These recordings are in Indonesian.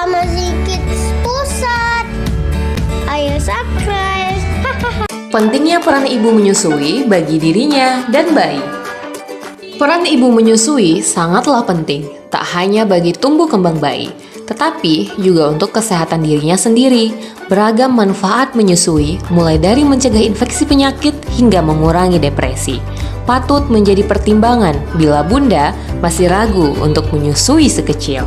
Amazing Kids Pusat. Ayo subscribe. Pentingnya peran ibu menyusui bagi dirinya dan bayi. Peran ibu menyusui sangatlah penting, tak hanya bagi tumbuh kembang bayi, tetapi juga untuk kesehatan dirinya sendiri. Beragam manfaat menyusui, mulai dari mencegah infeksi penyakit hingga mengurangi depresi, patut menjadi pertimbangan bila bunda masih ragu untuk menyusui si kecil.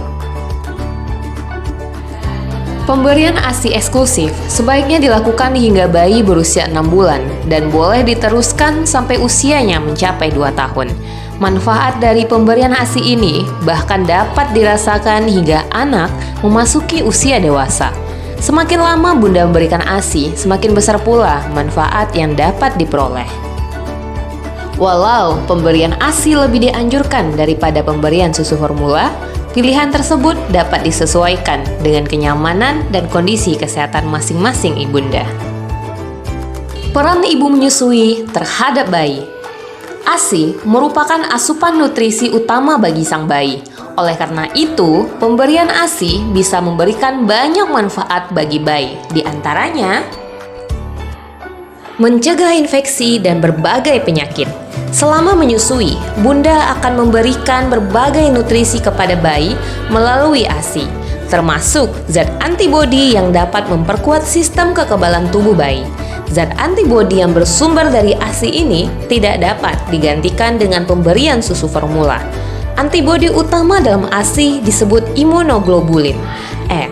Pemberian ASI eksklusif sebaiknya dilakukan hingga bayi berusia 6 bulan dan boleh diteruskan sampai usianya mencapai 2 tahun. Manfaat dari pemberian ASI ini bahkan dapat dirasakan hingga anak memasuki usia dewasa. Semakin lama bunda memberikan ASI, semakin besar pula manfaat yang dapat diperoleh. Walau pemberian ASI lebih dianjurkan daripada pemberian susu formula, pilihan tersebut dapat disesuaikan dengan kenyamanan dan kondisi kesehatan masing-masing ibunda. Peran ibu menyusui terhadap bayi. ASI merupakan asupan nutrisi utama bagi sang bayi. Oleh karena itu, pemberian ASI bisa memberikan banyak manfaat bagi bayi, di antaranya mencegah infeksi dan berbagai penyakit. Selama menyusui, bunda akan memberikan berbagai nutrisi kepada bayi melalui ASI, termasuk zat antibodi yang dapat memperkuat sistem kekebalan tubuh bayi. Zat antibodi yang bersumber dari ASI ini tidak dapat digantikan dengan pemberian susu formula. Antibodi utama dalam ASI disebut imunoglobulin E.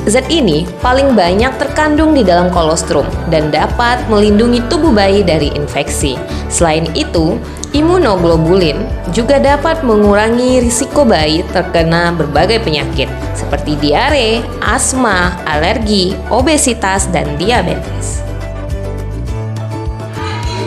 Zat ini paling banyak terkandung di dalam kolostrum dan dapat melindungi tubuh bayi dari infeksi. Selain itu, imunoglobulin juga dapat mengurangi risiko bayi terkena berbagai penyakit seperti diare, asma, alergi, obesitas, dan diabetes.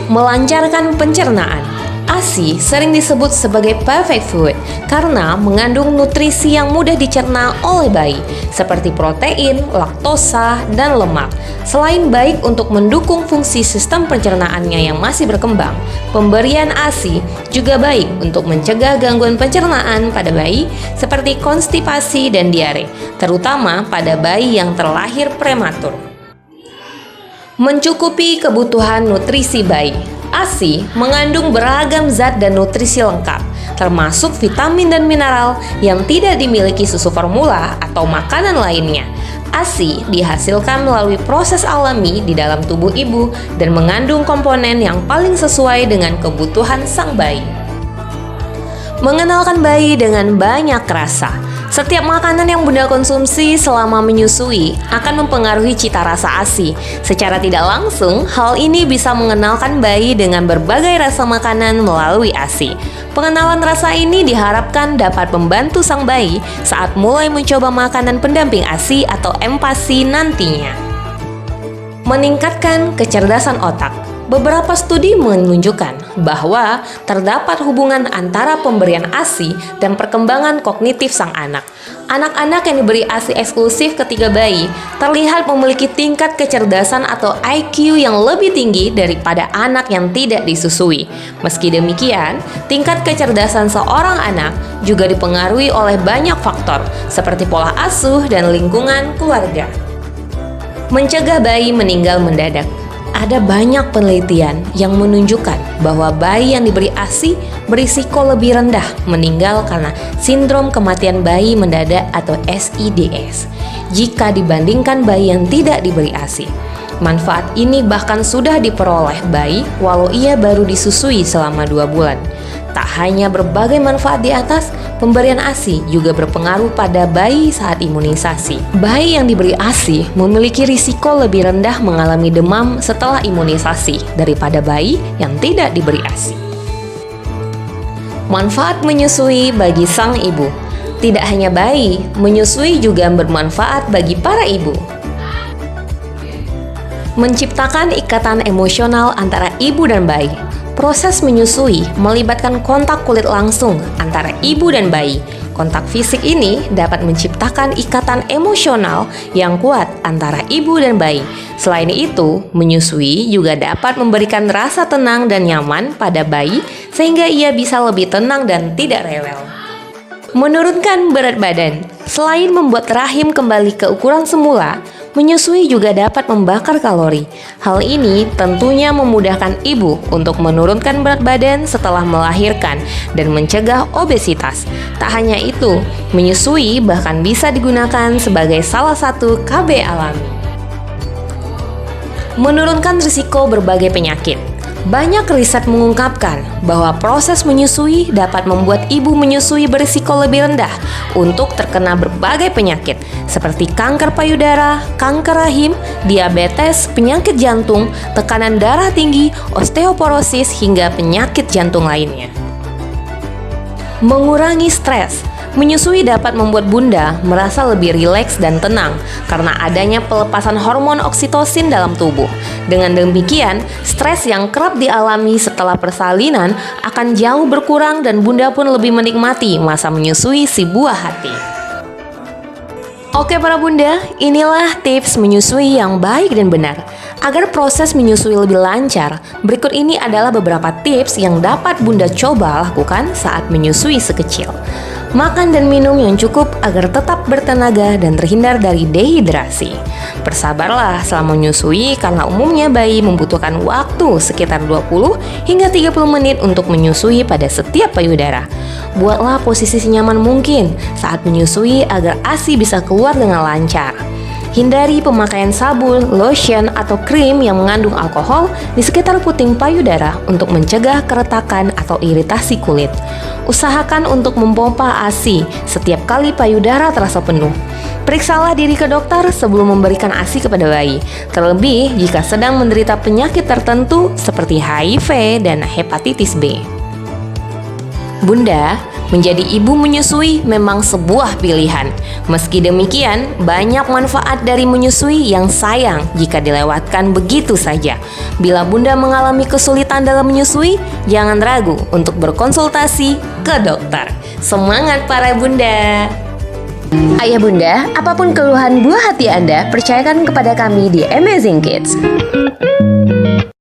Melancarkan pencernaan. ASI sering disebut sebagai perfect food karena mengandung nutrisi yang mudah dicerna oleh bayi seperti protein, laktosa, dan lemak. Selain baik untuk mendukung fungsi sistem pencernaannya yang masih berkembang, pemberian ASI juga baik untuk mencegah gangguan pencernaan pada bayi seperti konstipasi dan diare, terutama pada bayi yang terlahir prematur. Mencukupi kebutuhan nutrisi bayi. ASI mengandung beragam zat dan nutrisi lengkap, termasuk vitamin dan mineral yang tidak dimiliki susu formula atau makanan lainnya. ASI dihasilkan melalui proses alami di dalam tubuh ibu dan mengandung komponen yang paling sesuai dengan kebutuhan sang bayi. Mengenalkan bayi dengan banyak rasa. Setiap makanan yang bunda konsumsi selama menyusui akan mempengaruhi cita rasa ASI. Secara tidak langsung, hal ini bisa mengenalkan bayi dengan berbagai rasa makanan melalui ASI. Pengenalan rasa ini diharapkan dapat membantu sang bayi saat mulai mencoba makanan pendamping ASI atau empasi nantinya. Meningkatkan kecerdasan otak. Beberapa studi menunjukkan bahwa terdapat hubungan antara pemberian ASI dan perkembangan kognitif sang anak. Anak-anak yang diberi ASI eksklusif ketika bayi terlihat memiliki tingkat kecerdasan atau IQ yang lebih tinggi daripada anak yang tidak disusui. Meski demikian, tingkat kecerdasan seorang anak juga dipengaruhi oleh banyak faktor seperti pola asuh dan lingkungan keluarga. Mencegah bayi meninggal mendadak. Ada banyak penelitian yang menunjukkan bahwa bayi yang diberi ASI berisiko lebih rendah meninggal karena sindrom kematian bayi mendadak atau SIDS jika dibandingkan bayi yang tidak diberi ASI. Manfaat ini bahkan sudah diperoleh bayi walau ia baru disusui selama 2 bulan. Tak hanya berbagai manfaat di atas, pemberian ASI juga berpengaruh pada bayi saat imunisasi. Bayi yang diberi ASI memiliki risiko lebih rendah mengalami demam setelah imunisasi daripada bayi yang tidak diberi ASI. Manfaat menyusui bagi sang ibu. Tidak hanya bayi, menyusui juga bermanfaat bagi para ibu. Menciptakan ikatan emosional antara ibu dan bayi. Proses menyusui melibatkan kontak kulit langsung antara ibu dan bayi. Kontak fisik ini dapat menciptakan ikatan emosional yang kuat antara ibu dan bayi. Selain itu, menyusui juga dapat memberikan rasa tenang dan nyaman pada bayi sehingga ia bisa lebih tenang dan tidak rewel. Menurunkan berat badan. Selain membuat rahim kembali ke ukuran semula, menyusui juga dapat membakar kalori. Hal ini tentunya memudahkan ibu untuk menurunkan berat badan setelah melahirkan dan mencegah obesitas. Tak hanya itu, menyusui bahkan bisa digunakan sebagai salah satu KB alami. Menurunkan risiko berbagai penyakit. Banyak riset mengungkapkan bahwa proses menyusui dapat membuat ibu menyusui berisiko lebih rendah untuk terkena berbagai penyakit seperti kanker payudara, kanker rahim, diabetes, penyakit jantung, tekanan darah tinggi, osteoporosis, hingga penyakit jantung lainnya. Mengurangi stres. Menyusui dapat membuat bunda merasa lebih rileks dan tenang karena adanya pelepasan hormon oksitosin dalam tubuh. Dengan demikian, stres yang kerap dialami setelah persalinan akan jauh berkurang dan bunda pun lebih menikmati masa menyusui si buah hati. Oke para bunda, inilah tips menyusui yang baik dan benar. Agar proses menyusui lebih lancar, berikut ini adalah beberapa tips yang dapat bunda coba lakukan saat menyusui sekecil. Makan dan minum yang cukup agar tetap bertenaga dan terhindar dari dehidrasi. Bersabarlah selama menyusui karena umumnya bayi membutuhkan waktu sekitar 20 hingga 30 menit untuk menyusui pada setiap payudara. Buatlah posisi senyaman mungkin saat menyusui agar ASI bisa keluar dengan lancar. Hindari pemakaian sabun, lotion, atau krim yang mengandung alkohol di sekitar puting payudara untuk mencegah keretakan atau iritasi kulit. Usahakan untuk memompa ASI setiap kali payudara terasa penuh. Periksalah diri ke dokter sebelum memberikan ASI kepada bayi, terlebih jika sedang menderita penyakit tertentu seperti HIV dan hepatitis B. Bunda, menjadi ibu menyusui memang sebuah pilihan. Meski demikian, banyak manfaat dari menyusui yang sayang jika dilewatkan begitu saja. Bila bunda mengalami kesulitan dalam menyusui, jangan ragu untuk berkonsultasi ke dokter. Semangat para bunda! Ayah bunda, apapun keluhan buah hati Anda, percayakan kepada kami di Amazing Kids.